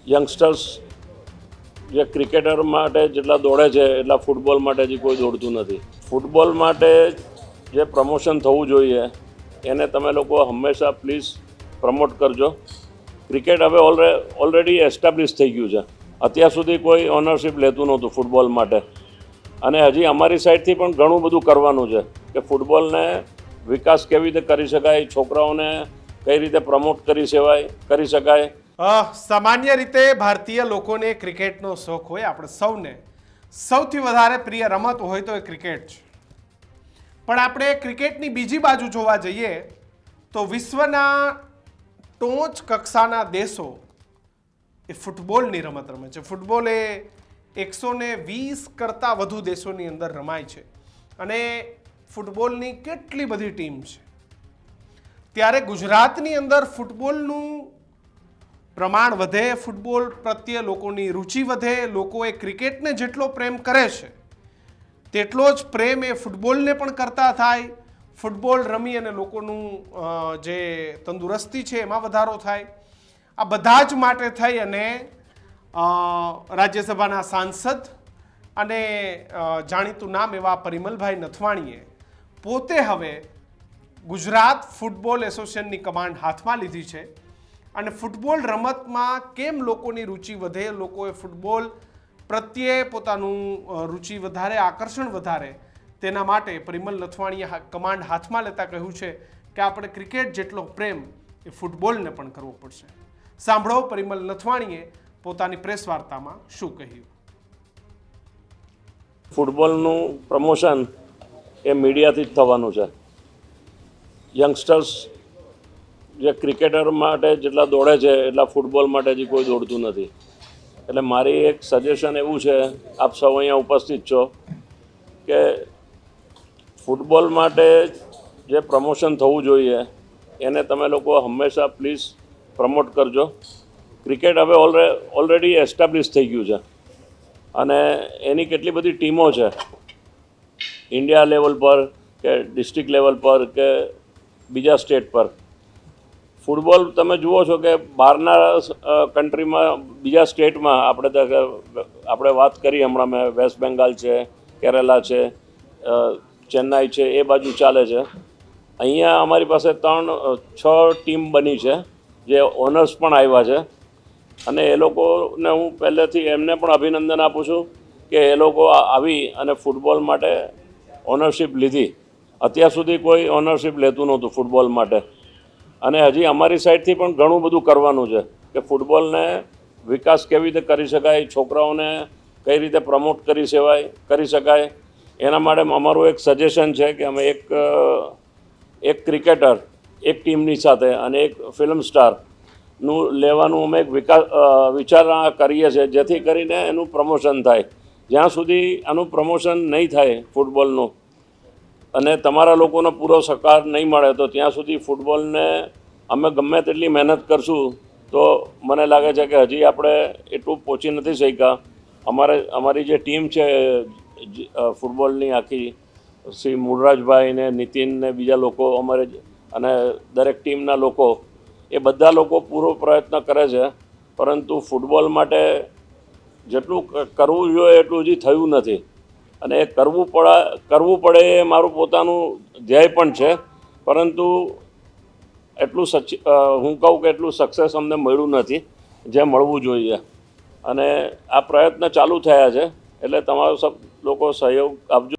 Youngsters જે cricketer માટે જેટલા દોડે છે એટલા ફૂટબોલ માટે હજી કોઈ દોડતું નથી. ફૂટબોલ માટે જે પ્રમોશન થવું જોઈએ એને તમે લોકો હંમેશા પ્લીઝ પ્રમોટ કરજો. ક્રિકેટ હવે ઓલરેડી એસ્ટાબ્લિશ થઈ ગયું છે. અત્યાર સુધી કોઈ ઓનરશિપ લેતું નહોતું ફૂટબોલ માટે, અને હજી અમારી સાઈડથી પણ ઘણું બધું કરવાનું છે કે ફૂટબોલને વિકાસ કેવી રીતે કરી શકાય, છોકરાઓને કઈ રીતે પ્રમોટ કરી શકાય. સામાન્ય રીતે ભારતીય લોકોને ક્રિકેટનો શોખ હોય. આપણે સૌને સૌથી વધારે પ્રિય રમત હોય તો એ ક્રિકેટ છે. પણ આપણે ક્રિકેટની બીજી બાજુ જોવા જઈએ તો વિશ્વના ટોચ કક્ષાના દેશો એ ફૂટબોલની રમત રમે છે. ફૂટબોલ એ 120 કરતાં વધુ દેશોની અંદર રમાય છે અને ફૂટબોલની કેટલી બધી ટીમ છે. ત્યારે ગુજરાતની અંદર ફૂટબોલનું પ્રમાણ વધે, ફૂટબોલ પ્રત્યે લોકોની રુચિ વધે, લોકોએ ક્રિકેટને જેટલો પ્રેમ કરે છે તેટલો જ પ્રેમ એ ફૂટબોલને પણ કરતા થાય. ફૂટબોલ રમી અને લોકોનું જે તંદુરસ્તી છે એમાં વધારો થાય. આ બધા જ માટે થઈ અને રાજ્યસભાના સાંસદ અને જાણીતું નામ એવા પરિમલભાઈ નથવાણીએ પોતે હવે ગુજરાત ફૂટબોલ એસોસિએશનની કમાન્ડ હાથમાં લીધી છે અને ફૂટબોલ રમતમાં કેમ લોકોની રુચિ વધે, લોકોએ ફૂટબોલ પ્રત્યે પોતાનું રુચિ વધારે, આકર્ષણ વધારે, તેના માટે પરિમલ નથવાણીએ કમાન્ડ હાથમાં લેતા કહ્યું છે કે આપણે ક્રિકેટ જેટલો પ્રેમ એ ફૂટબોલને પણ કરવો પડશે. સાંભળો પરિમલ નથવાણીએ પોતાની પ્રેસ વાર્તામાં શું કહ્યું. ફૂટબોલનું પ્રમોશન એ મીડિયાથી જ થવાનું છે. યંગસ્ટર્સ જે ક્રિકેટર માટે જેટલા દોડે છે એટલા ફૂટબોલ માટે હજી કોઈ દોડતું નથી. એટલે મારી એક સજેશન એવું છે, આપ સૌ અહીંયા ઉપસ્થિત છો, કે ફૂટબોલ માટે જે પ્રમોશન થવું જોઈએ એને તમે લોકો હંમેશા પ્લીઝ પ્રમોટ કરજો. ક્રિકેટ હવે ઓલરેડી એસ્ટાબ્લિશ થઈ ગયું છે અને એની કેટલી બધી ટીમો છે ઇન્ડિયા લેવલ પર કે ડિસ્ટ્રિક્ટ લેવલ પર કે બીજા સ્ટેટ પર. ફૂટબોલ તમે જુઓ છો કે બહારના કન્ટ્રીમાં, બીજા સ્ટેટમાં આપણે વાત કરી હમણાં, મેં વેસ્ટ બેંગાલ છે, કેરેલા છે, ચેન્નાઈ છે, એ બાજુ ચાલે છે. અહીંયા અમારી પાસે 6 ટીમ બની છે, જે ઓનર્સ પણ આવ્યા છે અને એ લોકોને હું પહેલેથી એમને પણ અભિનંદન આપું છું કે એ લોકો આવી અને ફૂટબોલ માટે ઓનરશિપ લીધી. અત્યાર સુધી કોઈ ઓનરશિપ લેતું નહોતું ફૂટબોલ માટે, અને હજી અમારી સાઈડથી પણ ઘણું બધું કરવાનું છે કે ફૂટબોલને વિકાસ કેવી રીતે કરી શકાય, છોકરાઓને કઈ રીતે પ્રમોટ કરી શકાય. એના માટે અમારું એક સજેશન છે કે અમે એક ક્રિકેટર એક ટીમની સાથે અને એક ફિલ્મ સ્ટારનું લેવાનું અમે એક વિચારણા કરીએ છીએ, જેથી કરીને એનું પ્રમોશન થાય. જ્યાં સુધી આનું પ્રમોશન નહીં થાય ફૂટબોલનું અને તમારા લોકોનો પૂરો સહકાર નહીં મળે તો ત્યાં સુધી ફૂટબોલને અમે ગમે તેટલી મહેનત કરશું તો મને લાગે છે કે હજી આપણે એટલું પહોંચી નથી શક્યા. અમારી જે ટીમ છે ફૂટબોલની આખી, શ્રી મૂળરાજભાઈ ને નીતિન ને બીજા લોકો અમારે અને દરેક ટીમના લોકો, એ બધા લોકો પૂરો પ્રયત્ન કરે છે, પરંતુ ફૂટબોલ માટે જેટલું કરવું જોઈએ એટલું હજી થયું નથી અને એ કરવું પડે એ મારું પોતાનું ધ્યેય પણ છે. પરંતુ એટલું હું કહું કે એટલું સક્સેસ અમને મળ્યું નથી જે મળવું જોઈએ, અને આ પ્રયત્ન ચાલુ થયા છે. એટલે તમારો સબ લોકો સહયોગ આપજો.